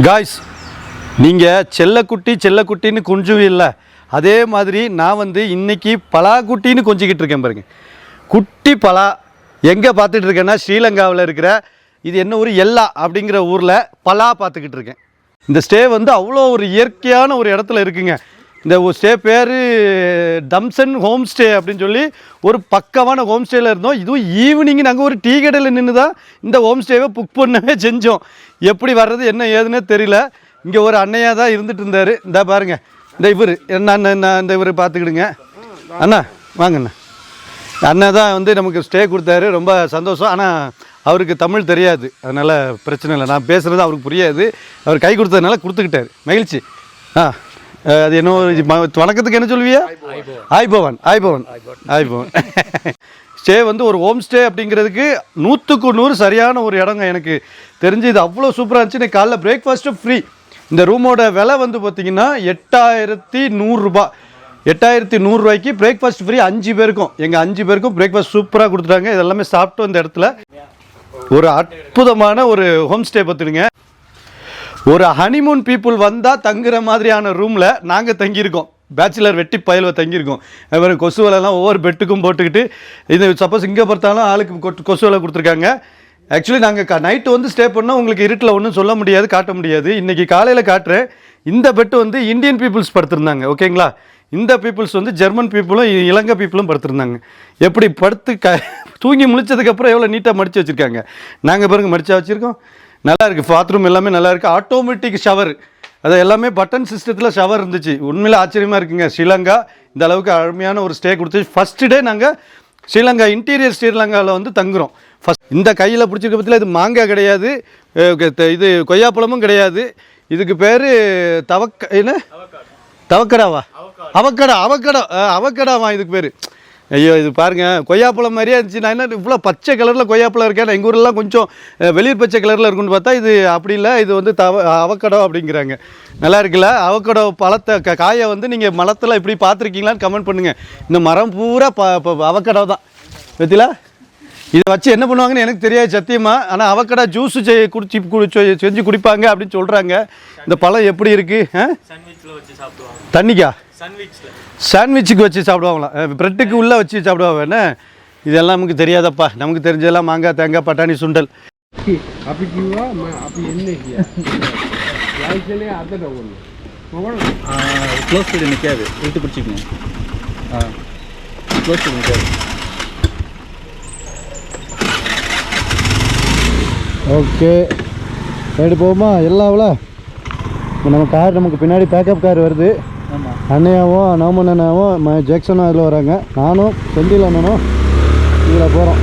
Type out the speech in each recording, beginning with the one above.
Guys, நீங்கள் செல்லக்குட்டின்னு கொஞ்சுவில்லை, அதே மாதிரி நான் வந்து இன்றைக்கி பலாக்குட்டின்னு கொஞ்சிக்கிட்டு இருக்கேன் பாருங்க. குட்டி பலா எங்கே பார்த்துட்டு இருக்கேன்னா, ஸ்ரீலங்காவில் இருக்கிற இது என்ன ஊர், எல்லா அப்படிங்கிற ஊரில் பலா பார்த்துக்கிட்டு இருக்கேன். இந்த ஸ்டே வந்து அவ்வளோ ஒரு இயற்கையான ஒரு இடத்துல இருக்குங்க. இந்த ஸ்டே பேர் டம்சன் ஹோம் ஸ்டே அப்படின்னு சொல்லி ஒரு பக்கமான ஹோம் ஸ்டேயில் இருந்தோம். இதுவும் ஈவினிங் நாங்கள் ஒரு டீ கடையில் நின்று தான் இந்த ஹோம் ஸ்டேவை புக் பண்ணவே செஞ்சோம். எப்படி வர்றது என்ன ஏதுன்னே தெரியல. இங்கே ஒரு அண்ணையாக தான் இருந்துகிட்டு இருந்தார். இந்த பாருங்கள், இந்த இவர் என்ன இந்த இவர் பார்த்துக்கிடுங்க. அண்ணா வாங்கண்ணா. அண்ணா தான் வந்து நமக்கு ஸ்டே கொடுத்தாரு, ரொம்ப சந்தோஷம். ஆனால் அவருக்கு தமிழ் தெரியாது, அதனால் பிரச்சனை இல்லை. நான் பேசுகிறது அவருக்கு புரியாது. அவர் கை கொடுத்ததுனால கொடுத்துக்கிட்டாரு, மகிழ்ச்சி. அது என்ன வணக்கத்துக்கு என்ன சொல்லுவியா? ஆய்பவன். ஸ்டே வந்து ஒரு ஹோம் ஸ்டே அப்படிங்கிறதுக்கு 100க்கு 100 சரியான ஒரு இடங்க. எனக்கு தெரிஞ்சு இது அவ்வளோ சூப்பராக இருந்துச்சு. இன்னைக்கு காலைல பிரேக்ஃபாஸ்ட்டும் ஃப்ரீ. இந்த ரூமோட விலை வந்து பார்த்திங்கன்னா 8100 ரூபாய். 8100 ரூபாய்க்கு பிரேக்ஃபாஸ்ட் ஃப்ரீ 5 பேருக்கும். எங்கள் 5 பேருக்கும் பிரேக்ஃபாஸ்ட் சூப்பராக கொடுத்துட்டாங்க. இதெல்லாமே சாப்பிட்டு அந்த இடத்துல ஒரு அற்புதமான ஒரு ஹோம் ஸ்டே பார்த்துடுங்க. ஒரு ஹனிமூன் பீப்புள் வந்தால் தங்குற மாதிரியான ரூமில் நாங்கள் தங்கியிருக்கோம். பேச்சுலர் வெட்டி பயல்வை தங்கியிருக்கோம். வேறு கொசு வலைலாம் ஒவ்வொரு பெட்டுக்கும் போட்டுக்கிட்டு, இது சப்போஸ் இங்கே பார்த்தாலும் ஆளுக்கு கொசு வலை கொடுத்துருக்காங்க. ஆக்சுவலி நாங்கள் நைட்டு வந்து ஸ்டே பண்ணால் உங்களுக்கு இருட்டில் ஒன்றும் சொல்ல முடியாது, காட்ட முடியாது. இன்றைக்கி காலையில் காட்டுறேன். இந்த பெட்டு வந்து இந்தியன் பீப்புள்ஸ் படுத்திருந்தாங்க, ஓகேங்களா? இந்த பீப்புள்ஸ் வந்து ஜெர்மன் பீப்புளும் இலங்கை பீப்புளும் படுத்திருந்தாங்க. எப்படி படுத்து தூங்கி முழிச்சதுக்கப்புறம் எவ்வளோ நீட்டாக மடித்து வச்சுருக்காங்க. நாங்கள் பாருங்க மடித்தா வச்சுருக்கோம். நல்லா இருக்குது. பாத்ரூம் எல்லாமே நல்லா இருக்குது. ஆட்டோமேட்டிக் ஷவர், அது எல்லாமே பட்டன் சிஸ்டத்தில் ஷவர் இருந்துச்சு. உண்மையில் ஆச்சரியமாக இருக்குங்க. ஸ்ரீலங்கா இந்த அளவுக்கு அருமையான ஒரு ஸ்டே கொடுத்துச்சு. ஃபஸ்ட்டு டே நாங்கள் ஸ்ரீலங்கா இன்டீரியர் ஸ்ரீலங்காவில் வந்து தங்குறோம். ஃபஸ்ட் இந்த கையில் பிடிச்சிருக்க பற்றியில் இது மாங்காய் கிடையாது, இது கொய்யாப்பழமும் கிடையாது. இதுக்கு பேர் தவக்கடாவா அவக்கடாவா இதுக்கு பேர். ஐயோ, இது பாருங்கள், கொய்யாப்பழம் மாதிரியே இருந்துச்சு. நான் என்ன இவ்வளோ பச்சை கலரில் கொய்யாப்பழம் இருக்கேன், எங்கள் ஊரெலாம் கொஞ்சம் வெளிர் பச்சை கலரில் இருக்குன்னு பார்த்தா இது அப்படி இல்லை. இது வந்து அவக்கடோ அப்படிங்கிறாங்க. நல்லா இருக்குல்ல? அவக்கடோ பழத்தை காயை வந்து நீங்கள் மரத்தில் இப்படி பார்த்துருக்கீங்களான்னு கமெண்ட் பண்ணுங்கள். இந்த மரம் பூரா அவக்கடோ தான் பற்றில. இதை வச்சு என்ன பண்ணுவாங்கன்னு எனக்கு தெரியாது சத்தியமாக. ஆனால் அவக்கடா ஜூஸு செஞ்சு குடிப்பாங்க அப்படின்னு சொல்கிறாங்க. இந்த பழம் எப்படி இருக்குது? தண்ணிக்கா சாண்ட்விச்சுக்கு வச்சு சாப்பிடுவாங்களாம், ப்ரெட்டுக்கு உள்ளே வச்சு சாப்பிடுவாங்க. என்ன இதெல்லாம் நமக்கு தெரியாதப்பா. நமக்கு தெரிஞ்சதெல்லாம் மாங்காய், தேங்காய், பட்டாணி, சுண்டல். ஓகே, ரைடு போகுமா? எல்லாவில் நம்ம கார், நமக்கு பின்னாடி பேக்கப் கார் வருது. அண்ணையாவும் நவமன் அண்ணாவும் ஜாக்சனும் அதில் வராங்க. நானும் செந்தில் அண்ணனும் இதில் போகிறோம்.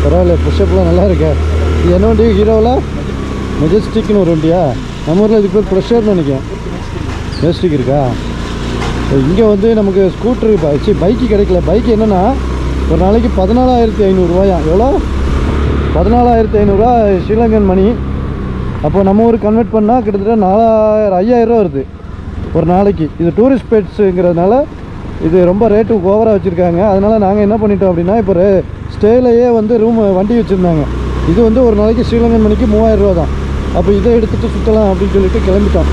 பரவாயில்ல, புஷ்அப்லாம் நல்லா இருக்கு. இது என்ன வண்டி? ஹீரோவில் மெஜஸ்டிக்னு ஒரு வண்டியா? நம்ம ஊரில் இதுக்கு பேர் ப்ரெஷர்னு நினைக்கிறேன். மெஜஸ்டிக் இருக்கா? இங்கே வந்து நமக்கு ஸ்கூட்ரு பைக்கு கிடைக்கல. பைக் என்னென்னா ஒரு நாளைக்கு 14,500 ரூபாயா? எவ்வளோ? 14,500 ஸ்ரீலங்கன் மணி. அப்போது நம்ம ஊருக்கு கன்வெர்ட் பண்ணால் கிட்டத்தட்ட 5,000 ரூபா வருது ஒரு நாளைக்கு. இது டூரிஸ்ட் பிளேட்ஸுங்கிறதுனால இது ரொம்ப ரேட்டு ஓவராக வச்சுருக்காங்க. அதனால் நாங்கள் என்ன பண்ணிட்டோம் அப்படின்னா, இப்போ ஸ்டேலையே வந்து வண்டி வச்சுருந்தாங்க. இது வந்து ஒரு நாளைக்கு ஸ்ரீலங்கன் மணிக்கு 3,000 ரூபா தான். அப்போ இதை எடுத்துகிட்டு சுற்றலாம் அப்படின்னு சொல்லிட்டு கிளம்பிட்டோம்.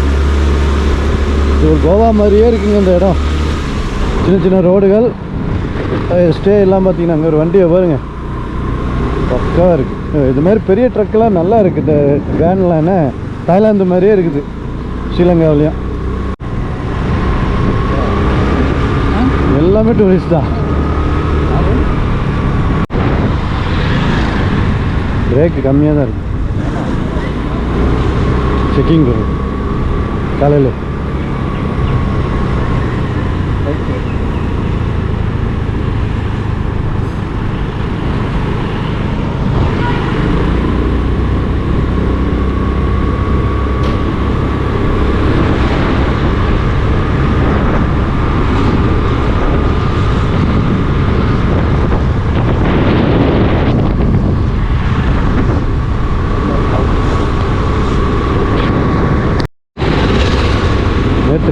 இது ஒரு கோவா மாதிரியே இருக்குங்க இந்த இடம். சின்ன சின்ன ரோடுகள், ஸ்டே எல்லாம் பார்த்தீங்கன்னா அங்கே ஒரு வண்டியை பாருங்க, பக்காவாக இருக்குது. இது மாதிரி பெரிய ட்ரக்கெல்லாம் நல்லா இருக்குது. இந்த வேன்லாம் என்ன தாய்லாந்து மாதிரியே இருக்குது ஸ்ரீலங்காவிலையும். எல்லாமே டூரிஸ்ட் தான். பிரேக்கு கம்மியாக தான் இருக்குது. செக்கிங் வரும் காலையில்.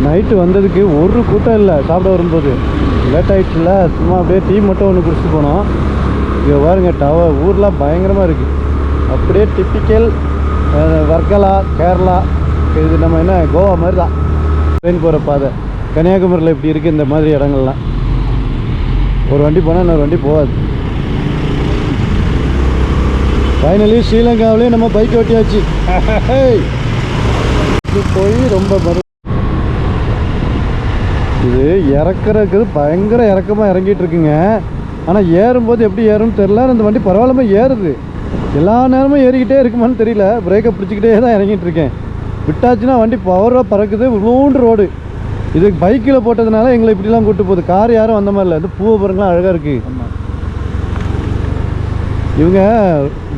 நைட்டு வந்ததுக்கு ஒரு கூட்டம் இல்லை. சாப்பிட வரும்போது லேட் ஆகிடுச்சுல, சும்மா அப்படியே டீ மட்டும் ஒன்று குடிச்சிட்டு போனோம். இங்கே பாருங்க, ஊர்லாம் பயங்கரமாக இருக்குது. அப்படியே டிப்பிக்கல் வர்க்கலா, கேரளா, இது நம்ம என்ன கோவா மாதிரி தான் ட்ரெயின் போகிற பாதை. கன்னியாகுமரியில் இப்படி இருக்குது இந்த மாதிரி இடங்கள்லாம். ஒரு வண்டி போனால் இன்னொரு வண்டி போகாது. ஃபைனலி ஸ்ரீலங்காவிலேயே நம்ம பைக் ஓட்டியாச்சு. இது போய் ரொம்ப இது இறக்குறதுக்கு பயங்கர இறக்கமாக இறங்கிட்டு இருக்குங்க. ஆனால் ஏறும்போது எப்படி ஏறும்னு தெரில. இந்த வண்டி பரவாயில்லாம ஏறுது. எல்லா நேரமும் ஏறிக்கிட்டே இருக்குமான்னு தெரியல. பிரேக்கை பிடிச்சிக்கிட்டே தான் இறங்கிட்டு இருக்கேன். விட்டாச்சுன்னா வண்டி பவராக பறக்குது. இவ்வளோண்டு ரோடு. இது பைக்கில் போட்டதுனால எங்களை இப்படிலாம் கூப்பிட்டு போகுது. கார் யாரும் அந்த மாதிரி இல்லை. இது பூவை பாருங்களாம் அழகாக இருக்குது. இவங்க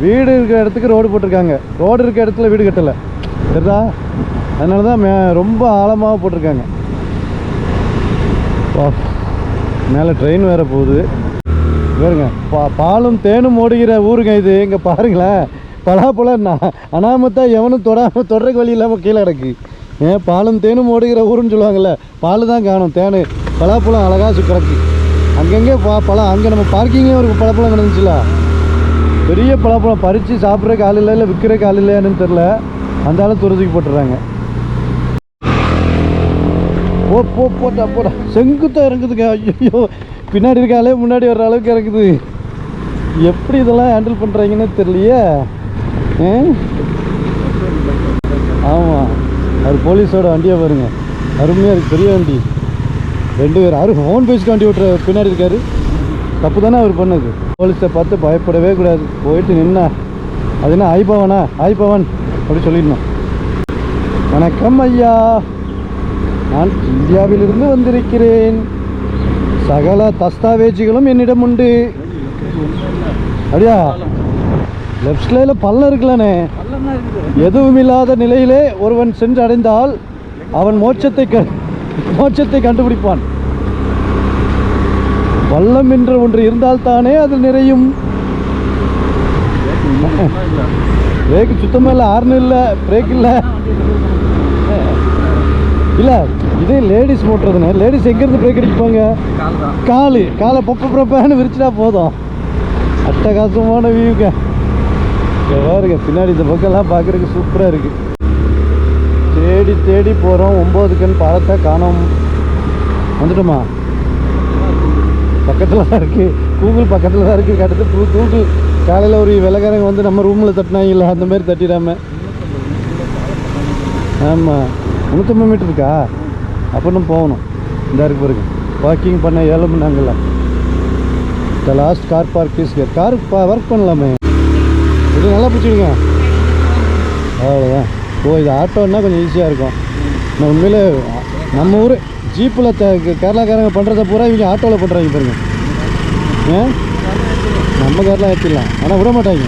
வீடு இருக்கிற இடத்துக்கு ரோடு போட்டிருக்காங்க. ரோடு இருக்கிற இடத்துல வீடு கட்டலை சரிதா. அதனால தான் ரொம்ப ஆழமாக போட்டிருக்காங்க. மேலே ட்ரெயின் வேறு போகுது பாருங்க. பாலும் தேனும் ஓடுகிற ஊருங்க இது. இங்கே பாருங்களேன், பலாப்பழம் அனாமத்தா எவனும் தொடர்றக்கு வழி இல்லாமல் கீழே கிடக்கு. ஏன் பாலும் தேனும் ஓடுகிற ஊருன்னு சொல்லுவாங்கள்ல, பால் தான் காணும், தேன் பலாப்பழம் அழகாக கிடக்கு. அங்கங்கே பழம். அங்கே நம்ம பார்க்கிங்கே ஒரு பலாப்பழம் கிடந்துச்சுல, பெரிய பலாப்பழம் பறித்து சாப்பிட்றக்கு ஆள் இல்லை, இல்லை விற்கிறக்கு ஆள் இல்லையான்னு தெரில. அந்த ஆளை துரத்துக்கு போட்டுறாங்க. போட்டா செங்குத்தாக இறங்குதுங்க. ஐயோ, பின்னாடி இருக்காலே முன்னாடி வர்ற அளவுக்கு இறக்குது. எப்படி இதெல்லாம் ஹேண்டில் பண்ணுறாங்கன்னு தெரியலையே. ஆமாம், அவர் போலீஸோட வண்டியை பாருங்க, அருமையாக இருக்குது. பெரிய வண்டி, 2 பேர். அவரு ஃபோன் பேசிட்டு வண்டி ஓட்டுற பின்னாடி இருக்காரு. தப்பு தானே அவர் பண்ணது. போலீஸை பார்த்து பயப்படவே கூடாது. போயிட்டு நின்னா அது என்ன ஆய்பவனா, ஆய்பவன் அப்படி சொல்லிடணும். வணக்கம் ஐயா, நான் இந்தியாவிலிருந்து வந்திருக்கிறேன். சகல தஸ்தாவேஜுகளும் என்னிடம் உண்டு. அப்படியா? லெஃப்ட் சைடில் பள்ளம் இருக்கலானே. எதுவும் இல்லாத நிலையிலே ஒருவன் சென்று அடைந்தால் அவன் மோட்சத்தை கண்டுபிடிப்பான். பள்ளம் என்று ஒன்று இருந்தால் தானே அது நிறையும். பிரேக்கு சுத்தமாக இல்லை, ஹார்ன் இல்லை, பிரேக் இல்லை. இல்லை, இதே லேடிஸ் ஓட்டுறதுன்னு. லேடிஸ் எங்கேருந்து பிரேக் அடிப்பாங்க? காலை பொப்பன்னு விரிச்சிட்டா போதும். அட்டகாசமான வியூங்க. பாருங்க பின்னாடி இந்த பக்கம்லாம் பார்க்குறதுக்கு சூப்பராக இருக்குது. தேடி தேடி போகிறோம். 9 கண் பாலத்தை காணோம். வந்துட்டோமா? பக்கத்தில் தான் இருக்குது. கூகுள் பக்கத்தில் தான் இருக்குது. அடுத்து கூகுள் காலையில் ஒரு வெள்ளைக்காரங்க வந்து நம்ம ரூமில் தட்டினாங்கல்ல, அந்த மாதிரி தட்டிடாம. ஆமாம், 350 மீட்டர் இருக்கா? அப்படின்னு போகணும். இந்த இருக்கு பாருங்க, பார்க்கிங் பண்ண ஏழுமனாங்கல்ல. The last car park is here. Car work பண்ணலாமே. இது நல்லா பிடிச்சிடுங்க, அவ்வளோதான். இது ஆட்டோன்னா கொஞ்சம் ஈஸியாக இருக்கும். நான் உண்மையிலே நம்ம ஊர் ஜீப்பில் கேரளாக்காரங்க பண்ணுறத பூரா இவங்க ஆட்டோவில் பண்ணுறாங்க பாருங்க. ஏன் நம்ம கேரளா ஏற்றிடலாம், ஆனால் விட மாட்டாங்க.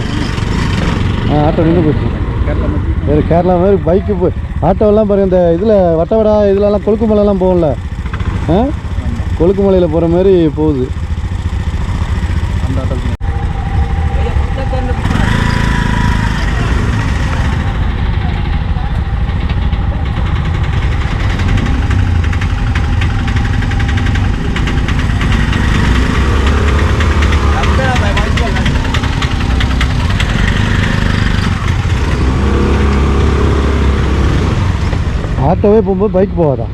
ஆட்டோ நின்று போயிடுச்சு. வேறு கேரளா மாதிரி பைக்கு ஆட்டோவெல்லாம் பாருங்கள். இந்த இதில் வட்டவடா இதிலலாம் கொழுக்கு மலையெல்லாம் போகும்ல, கொழுக்கு மலையில் போகிற மாதிரி போகுது அந்த ஆட்டோ. ஆட்டோவே போகும்போது பைக் போகாதா?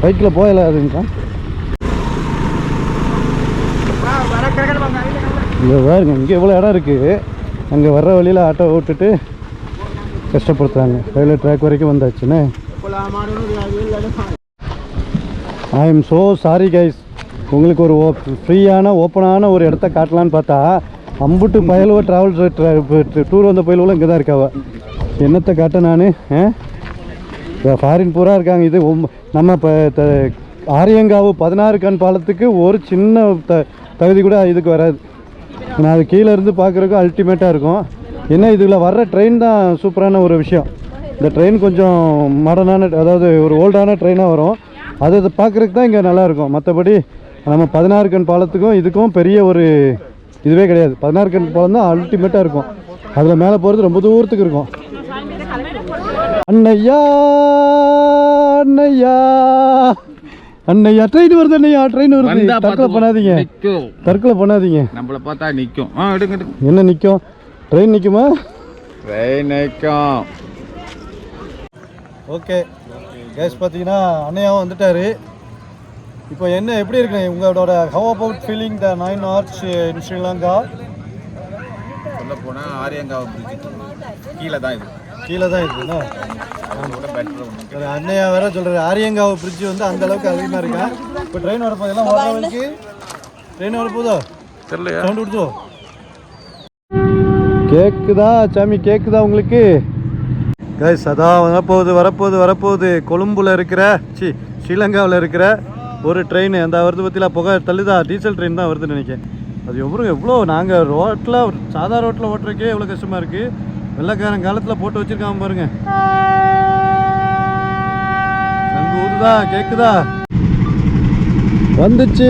பைக்கில் போகலாதுங்கக்கா. இங்கே பாருங்க, இங்கே எவ்வளோ இடம் இருக்குது. அங்கே வர்ற வழியில் ஆட்டோ விட்டுட்டு கஷ்டப்படுத்துகிறாங்க. ரயில்வே ட்ராக் வரைக்கும் வந்தாச்சுன்னு. I am so sorry guys. உங்களுக்கு ஒரு ஃப்ரீயான ஓப்பனான ஒரு இடத்த காட்டலான்னு பார்த்தா அம்புட்டு பயலுவோ ட்ராவல் டூர் வந்த பயலுவோ இங்கே தான் இருக்காவா. என்னத்தை காட்ட நான்? ஃபாரின் பூரா இருக்காங்க. இது நம்ம இப்போ ஆரியங்காவு 16 கண் பாலத்துக்கு ஒரு சின்ன தகுதி கூட இதுக்கு வராது. நான் அது கீழே இருந்து பார்க்குறதுக்கும் அல்டிமேட்டாக இருக்கும். ஏன்னா இதில் வர்ற ட்ரெயின் தான் சூப்பரான ஒரு விஷயம். இந்த ட்ரெயின் கொஞ்சம் மாடர்னான, அதாவது ஒரு ஓல்டான ட்ரெயினாக வரும். அதை பார்க்குறதுக்கு தான் இங்கே நல்லாயிருக்கும். மற்றபடி நம்ம 16 கண் பாலத்துக்கும் இதுக்கும் பெரிய ஒரு இதுவே கிடையாது. 16 கண் பாலம் தான் அல்டிமேட்டாக இருக்கும். அதில் மேலே போகிறது ரொம்ப தூரத்துக்கு இருக்கும். அண்ணையா அண்ணையா அண்ணையா, ட்ரெயின் வருது. அண்ணையா, ட்ரெயின் வருது. தற்கொலை பண்ணாதீங்க, தற்கொலை பண்ணாதீங்க. நம்மளை பார்த்தா நிற்கும். என்ன நிற்கும்? ட்ரெயின் நிற்குமா? ட்ரெயின் நிற்கும். ஓகே கேஸ் பார்த்தீங்கன்னா அண்ணையாவும் வந்துட்டார். இப்போ என்ன எப்படி இருக்கு உங்களோட how about feeling the 9 hours இன் ஸ்ரீலங்கா? சொல்ல போனால் ஆரியங்காவ் பிரிட்ஜ் கீழே தான் இது, கீழே தான் இருக்குண்ணா. அதோட பெட்டர். அண்ணையா வேற சொல்கிறாரு ஆரியங்காவ் பிரிட்ஜ் வந்து அந்த அளவுக்கு அதிகமாக இருக்கா. இப்போ ட்ரெயின் வரப்போது எல்லாம் ஓடுறவங்களுக்கு ட்ரெயின் வரப்போதோ தெரியல, சவுண்ட் கொடுத்தோ. கேக்குதா சாமி, கேக்குதா உங்களுக்கு? கைஸ் அதான் வரப்போகுது கொழும்புல இருக்கிற ஸ்ரீலங்காவில் இருக்கிற ஒரு ட்ரெயின் அந்த வருது பற்றிலாம் புகை தள்ளுதா. டீசல் ட்ரெயின் தான் வருதுன்னு நினைக்கிறேன். அது எவ்வளோ நாங்கள் ரோட்டில் சாதா ரோட்டில் ஓட்டுறக்கே எவ்வளோ கஷ்டமாக இருக்குது. வெள்ளைக்காரன் காலத்தில் போட்டு வச்சுருக்காம பாருங்க. அங்கே ஊதுதா, கேட்குதா? வந்துருச்சு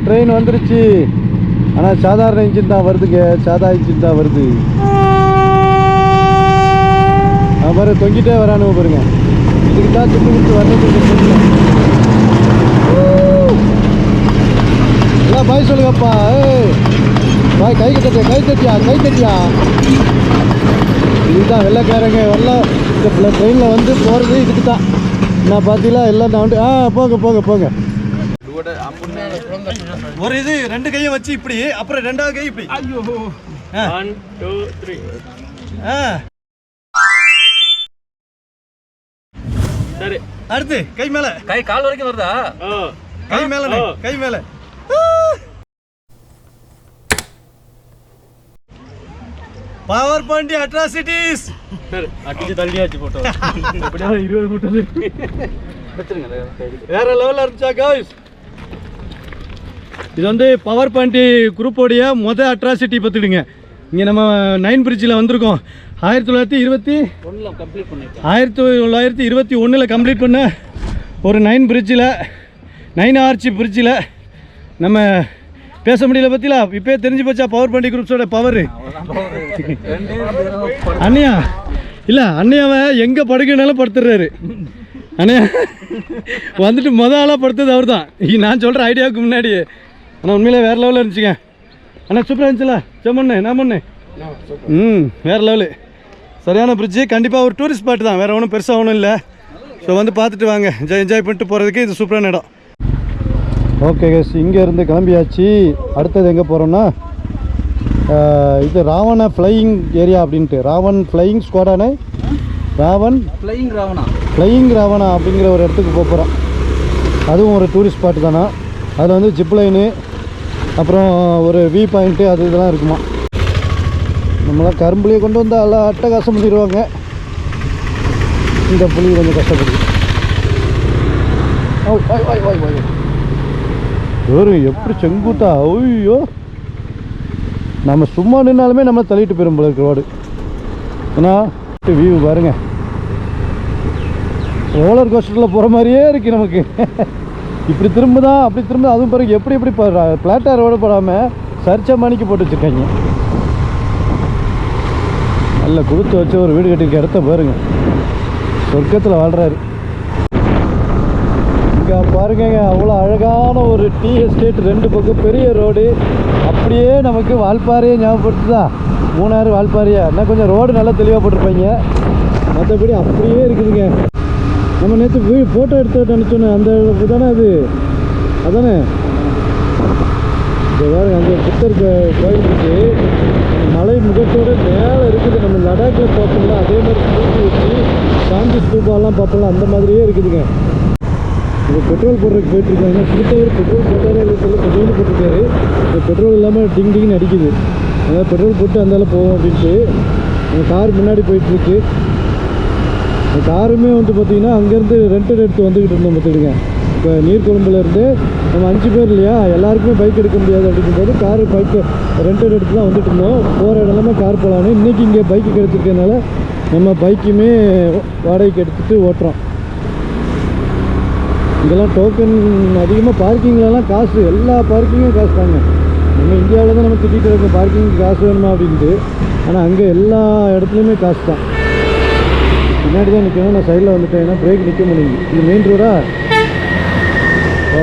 ட்ரெயின் வந்துருச்சு. ஆனால் சாதாரண இன்ஜின் தான் வருதுங்க, சாதா இன்ஜின் தான் வருது. பாரு தொங்கிட்டே வரானு பாருங்க. இதுக்கு தான் துட்டு கொடுத்து வரணும். எல்லாம் பாய் சொல்லுங்கப்பா. பாய் கை தட்டியா. இதுதான் வெள்ளைக்காரங்க எல்லாம் இந்த ட்ரெயினில் வந்து போகிறது இதுக்கு தான். நான் பார்த்தீங்களா எல்லாம் நான் வந்து போங்க. ஒரு இது 2 கையும் வச்சு இப்படி, அப்புறம் 2வது கை இப்படி. 1 2 3. சரி, அடுத்து கை மேல, கை கால் வரைக்கும் வருதா? கை மேல. Power Pandi atrocities. சரி, அடிச்சு தள்ளியாச்சு போட்டோ. அப்படியே 20 போட்டது வெச்சிருங்க. வேற லெவல்ல இருந்துச்சா गाइस? இது வந்து பவர் பாண்டி குரூப்போடைய அட்ராசிட்டி பார்த்துடுங்க. இங்கே நம்ம 9 பிரிட்ஜில் வந்திருக்கோம். 1921 கம்ப்ளீட் பண்ண ஒரு 9 பிரிட்ஜில் 9 ஆர்ச் பிரிட்ஜில் நம்ம பேச முடியல பற்றில. இப்போ தெரிஞ்சு போச்சா பவர் பாண்டி குரூப்ஸோட பவர். அண்ணையாவை எங்கே படுக்கனாலும் படுத்துடுறாரு. அண்ணையா வந்துட்டு ஆளாக படுத்தது அவர் தான். நான் சொல்கிற ஐடியாவுக்கு முன்னாடியே. ஆனால் உண்மையிலே வேறு லெவலில் இருந்துச்சுங்க. அண்ணா சூப்பராக இருந்துச்சுல செம்மண்ணு நான் பண்ணு. வேறு லெவலு, சரியான பிரிட்ஜு. கண்டிப்பாக ஒரு டூரிஸ்ட் ஸ்பாட் தான், வேறு ஒன்றும் பெருசாக ஒன்றும் இல்லை. ஸோ வந்து பார்த்துட்டு வாங்க, என்ஜாய் பண்ணிட்டு போகிறதுக்கு இது சூப்பரான இடம். ஓகே கேஸ், இங்கேருந்து கிளம்பியாச்சு. அடுத்தது எங்கே போகிறோம்னா இது ராவணா ஃப்ளையிங் ஏரியா அப்படின்ட்டு. ராவன் ஃப்ளையிங் ஸ்குவாடானே ஃப்ளையிங் ராவணா அப்படிங்கிற ஒரு இடத்துக்கு போகிறோம். அதுவும் ஒரு டூரிஸ்ட் ஸ்பாட் தானே. அதில் வந்து ஜிப் லைனு, அப்புறம் ஒரு வியூ பாயிண்ட்டு, அது இதெல்லாம் இருக்குமா. நம்மளாம் கரும்புலியை கொண்டு வந்து எல்லாம் அட்டகாசம் பண்ணிடுவாங்க. இந்த புளி கொஞ்சம் கஷ்டப்படுது. ஒரு எப்படி செங்குத்தா, ஐயோ நம்ம சும்மா நின்னாலுமே நம்ம தள்ளிட்டு போயிடும் போல இருக்கு ரோடு. ஏன்னா வியூ பாருங்க, ரோலர் கோஸ்டரில் போகிற மாதிரியே இருக்குது நமக்கு. இப்படி திரும்புதான் அப்படி திரும்ப, அதுவும் பிறகு எப்படி பிளாட்டாக ரோடு போடாமல் சரிச்ச மணிக்கு போட்டு வச்சுருக்காங்க. நல்ல கொடுத்து வச்சு ஒரு வீடு கட்டிருக்க இடத்த பாருங்க, சொர்க்கத்தில் வாழ்கிறாரு. இங்கே பாருங்க, அவ்வளோ அழகான ஒரு டீ எஸ்டேட், 2 பக்கம் பெரிய ரோடு. அப்படியே நமக்கு வால்பாறையை ஞாபகப்படுத்துதா? மூணாறு வால்பாறையா? என்ன கொஞ்சம் ரோடு நல்லா தெளிவாக போட்டிருப்பாங்க, மற்றபடி அப்படியே இருக்குதுங்க. நம்ம நேற்று ஃபோட்டோ எடுத்து நினச்சோன்னே அந்த தானே அது, அதானே வேறு அங்கே புத்தர் கோயில் இருக்குது. மலை முகத்தோடு மேலே இருக்குது. நம்ம லடாக்கில் பார்த்தோம்னா அதே மாதிரி தூக்கி வச்சு சாந்தி ஸ்தூபாலாம் பார்ப்போம்ல, அந்த மாதிரியே இருக்குதுங்க. இப்போ பெட்ரோல் போடுறதுக்கு போயிட்டுருக்காங்க. புத்தவர் பெட்ரோல் போட்டாரே இல்லை சொல்ல பெட்ரோல் போட்டிருக்காரு. இப்போ பெட்ரோல் இல்லாமல் டிங்னு அடிக்குது. அதாவது பெட்ரோல் போட்டு அந்தாலும் போவோம் அப்படின்ட்டு அந்த கார் முன்னாடி போயிட்டுருக்கு. இந்த காருமே வந்து பார்த்திங்கன்னா அங்கேருந்து ரெண்டட் எடுத்து வந்துக்கிட்டு இருந்தோம் பார்த்துக்கிடுங்க. இப்போ நீர்கொழும்புலேருந்து நம்ம 5 பேர் இல்லையா, எல்லாருக்குமே பைக் எடுக்க முடியாது அப்படிங்கும்போது காரு பைக்கு ரெண்டட் எடுத்து தான் வந்துட்டு இருந்தோம். போகிற இடம்லாமே கார் போகலான்னு. இன்றைக்கி இங்கே பைக்கு கிடச்சிருக்கனால நம்ம பைக்குமே வாடகைக்கு எடுத்துகிட்டு ஓட்டுறோம். இதெல்லாம் டோக்கன் அதிகமாக, பார்க்கிங்லலாம் காசு, எல்லா பார்க்கிங்கும் காசு தாங்க. நம்ம இந்தியாவில் தான் நம்ம திட்டிகிட்டு இருக்கோம் பார்க்கிங் காசு வேணுமா அப்படின்ட்டு. ஆனால் அங்கே எல்லா இடத்துலையுமே காசு தான். பின்னாடி தான் நிற்கணும், நான் சைடில் வந்துட்டேன், ஏன்னா பிரேக் நிற்க முடியுது. இது மெயின் ரோடா? ஓ,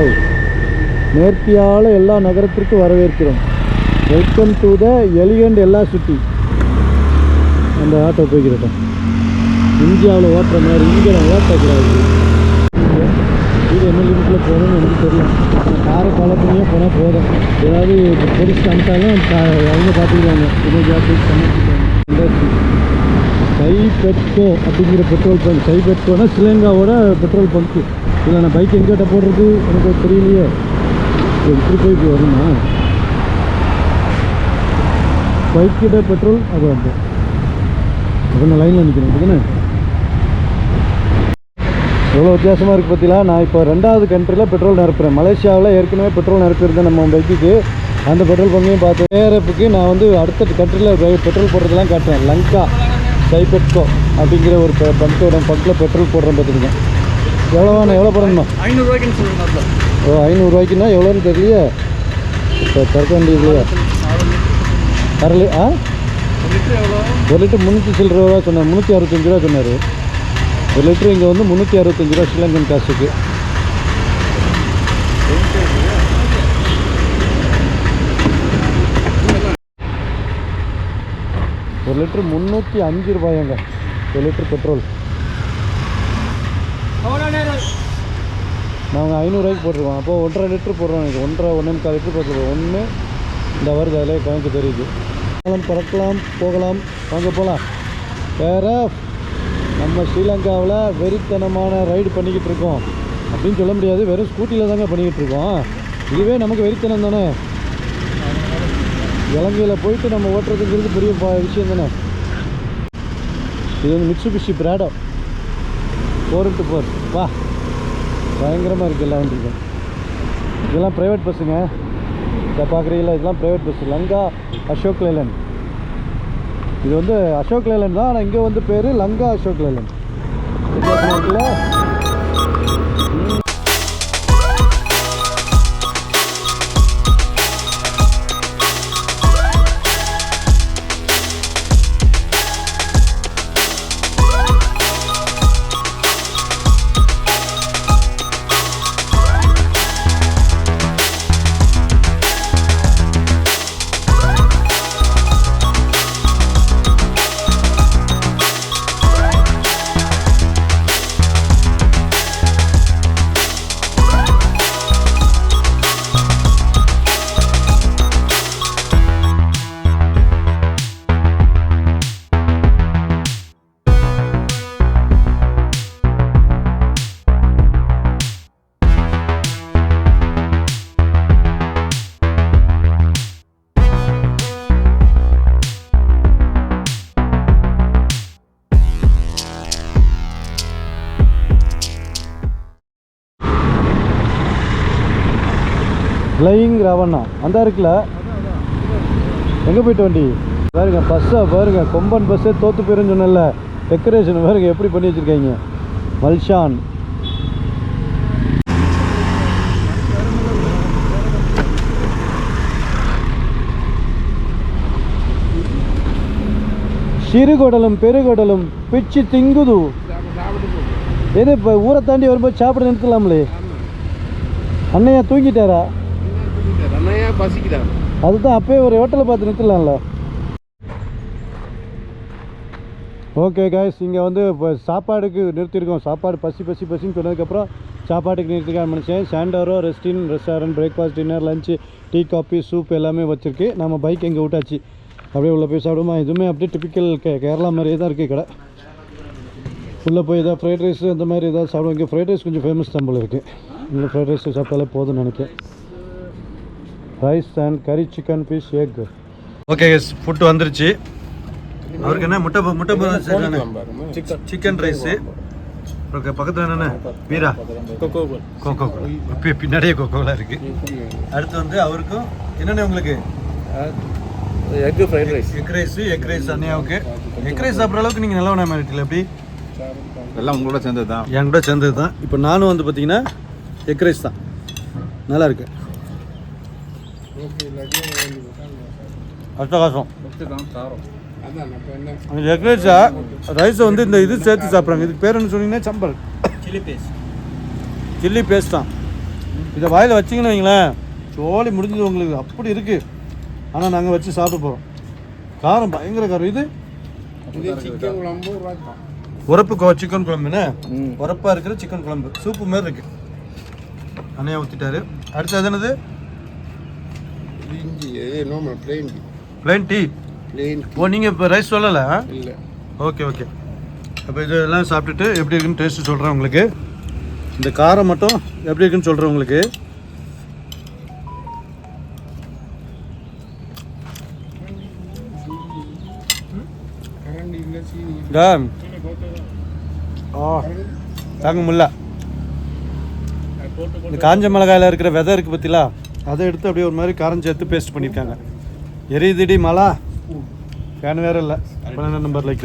நேர்த்தியால் எல்லா நகரத்திற்கு வரவேற்கிறோம். வெல்கம் டு த எலிகண்ட் எல்லா சிட்டி. அந்த ஆட்டோ போய்க்கிறட்டும். இந்தியாவில் ஓட்டுற மாதிரி இங்கே நான் ஓட்டக்கூடாது. இது என்ன லிமிட்டில் போகணும்னு எனக்கு தெரியல. நான் காரை ஃபாலோ பண்ணியே போனால் போதும். ஏதாவது பொடிச்சு அனுப்பிட்டாலும் அவங்க பார்த்துக்குவாங்க. இதை ஜாப் சைபெட்கோ அப்படிங்கிற பெட்ரோல் பங்க். சைபெட்கோனா ஸ்ரீலங்காவோட பெட்ரோல் பங்க்கு. இல்லை நான் பைக் எங்கிட்ட போடுறது எனக்கு தெரியலையே. இப்படி போய் வருமா பைக் கிட்ட பெட்ரோல்? அது வந்து அப்போ நான் லைனில் நிற்கிறேன். இதுக்குன்னு எவ்வளோ வித்தியாசமாக இருக்குது பார்த்தீங்களா. நான் இப்போ 2வது கண்ட்ரியில் பெட்ரோல் நிரப்புறேன். மலேசியாவில் ஏற்கனவே பெட்ரோல் நிரப்பியிருந்தேன் நம்ம பைக்குக்கு. அந்த பெட்ரோல் பங்கையும் பார்த்தேன். ஏஆர்எஃப்க்கு நான் வந்து அடுத்த கண்ட்ரியில் பெட்ரோல் போடுறதெல்லாம் காட்டுறேன். லங்கா சைபெட்கோ அப்படிங்கிற ஒரு பங்கில் பெட்ரோல் போடுறேன் பார்த்துருங்க. எவ்வளோ போடணுமா? 500 ரூபாய்க்குன்னு சொல்லுங்க. ஓ 500 ரூபாய்க்குன்னா எவ்வளோன்னு தெரியலையே. இப்போ திறக்க வேண்டியது அரை ஒரு லிட்டர் 300 சில்லற ரூபா சொன்னார். 365 ரூபா சொன்னார் ஒரு லிட்டரு. இங்கே வந்து 365 ரூபா ஸ்ரீலங்கன் காசுக்கு. ஒரு லிட்டரு 305 ரூபாயாங்க ஒரு லிட்டர் பெட்ரோல். நாங்கள் 500 ரூபாய்க்கு போட்டிருக்கோம். அப்போ 1.5 லிட்டர் போடுறோம். எனக்கு 1.5 லிட்டர் போட்டுருக்கோம். ஒன்று இந்த வருது அதிலே கணக்கு தெரியுது. பறக்கலாம் போகலாம் வாங்க போகலாம். வேறு நம்ம ஸ்ரீலங்காவில் வெறித்தனமான ரைடு பண்ணிக்கிட்டு இருக்கோம் அப்படின்னு சொல்ல முடியாது. வெறும் ஸ்கூட்டியில் தாங்க பண்ணிக்கிட்டு இருக்கோம். இதுவே நமக்கு வெறித்தனம் தானே. இலங்கையில் போயிட்டு நம்ம ஓட்டுறதுங்கிறது பெரிய விஷயம் தானே. இது வந்து மிட்சுபிஷி பிராடோ 4x4. வா பயங்கரமாக இருக்குது எல்லாம் வந்துருக்கோம். இதெல்லாம் ப்ரைவேட் பஸ்ஸுங்க. இதை பார்க்குறீங்களா, இதெல்லாம் ப்ரைவேட் பஸ்ஸு. லங்கா அசோக் லேலண்ட். இது வந்து அசோக் லேலண்ட் தான். ஆனால் இங்கே வந்து பேர் லங்கா அசோக் லேலண்ட். ஃப்ளையிங் ராவண்ணா அந்த இருக்குல்ல. எங்கே போயிட்டு வண்டி பாருங்க. பஸ்ஸை பாருங்க. கொம்பன் பஸ்ஸே தோற்று போயிருன்னு சொன்னல. டெக்கரேஷன் பாருங்க எப்படி பண்ணி வச்சுருக்காங்க. மல்ஷான் சிறுகொடலும் பெருகொடலும் பிச்சு திங்குது. எது இப்போ ஊரை தாண்டி வரும்போது சாப்பிட நிறுத்தலாம்லே. அண்ணையா தூங்கிட்டாரா? அதுதான் அப்பயே ஒரு ஹோட்டலை பார்த்து நிறுத்தலாம்ல. ஓகே காய்ஸ், இங்கே வந்து இப்போ சாப்பாடுக்கு நிறுத்தியிருக்கோம். சாப்பாடு பசின்னு சொன்னதுக்கப்புறம் சாப்பாட்டுக்கு நிறுத்திருக்கான்னு நினச்சேன். Santoro restaurant breakfast dinner lunch tea coffee soup எல்லாமே வச்சுருக்கு. நம்ம பைக் எங்கே விட்டாச்சு. அப்படியே உள்ளே போய் சாப்பிடுமா. இதுவுமே அப்படியே டிப்பிக்கல் கேரளா மாதிரியே தான் இருக்குது கடை. உள்ளே போய் ஏதாவது ஃப்ரைட் ரைஸ் அந்த மாதிரி ஏதாவது சாப்பிடுவோம். இங்கே ஃப்ரைட் ரைஸ் கொஞ்சம் ஃபேமஸ் தான் போல இருக்குது. இங்கே ஃப்ரைட் ரைஸ் சாப்பிட்டாலே போதும்னு நினைக்கிறேன். ரைஸ் அண்ட் கறி chicken fish egg. Okay food வந்துருச்சு. அவருக்கு என்ன முட்டை சிக்கன் ரைஸு. ஓகே பக்கத்தில் என்னென்ன வீரா கோகோ பின்னாடியே கோகோலாம் இருக்குது. அடுத்து வந்து அவருக்கும் என்னென்ன உங்களுக்கு egg fried rice egg rice அண்ணியாவுக்கு. எக் ரைஸ் சாப்பிட்ற அளவுக்கு நீங்கள் நல்ல ஒன்றா மாறிட்டீங்களா? எப்படி எல்லாம் உங்களோட சேர்ந்தது தான். என் கூட சேர்ந்தது தான். இப்போ நானும் வந்து பார்த்தீங்கன்னா எக் ரைஸ் தான். நல்லா இருக்கு. அட்டகாசம். அந்த எக் ரைஸா ரைஸை வந்து இந்த இது சேர்த்து சாப்பிட்றாங்க. இதுக்கு பேர் என்ன சொன்னீங்கன்னா சம்பல் சில்லி பேஸ்ட் தான். இதை வாயில் வச்சிங்கன்னு வைங்களேன் சோழி முடிஞ்சது உங்களுக்கு. அப்படி இருக்குது. ஆனால் நாங்கள் வச்சு சாப்பிட போகிறோம். காரம் பயங்கர காரம். இது இது சிக்கன் குழம்பு ரசம். உரப்பு சிக்கன் குழம்புன்னு உரப்பாக இருக்கிற சிக்கன் குழம்பு சூப்பு மாதிரி இருக்கு. அண்ணையா ஊற்றிட்டாரு. அடுத்தது என்னது? இது இஞ்சி normal plain plain tea. Plain ஓ நீங்கள் இப்போ ரைஸ் சொல்லலை? இல்லை. Okay okay. அப்போ இதெல்லாம் சாப்பிட்டுட்டு எப்படி இருக்குன்னு டேஸ்ட்டு சொல்கிறேன் உங்களுக்கு. இந்த காரம் மட்டும் எப்படி இருக்குன்னு சொல்கிறேன் உங்களுக்கு. கரண்டி இல்லை சீனி. தாங்க முடியல. இந்த காஞ்ச மிளகாயில் இருக்கிற விதை இருக்குது பற்றிலா, அதை எடுத்து அப்படியே ஒரு மாதிரி காரம் சேர்த்து பேஸ்ட் பண்ணியிருக்காங்க. எரியுதுடி மலா ஃபேன் வேறு இல்லை. 12 நம்பர் லைக்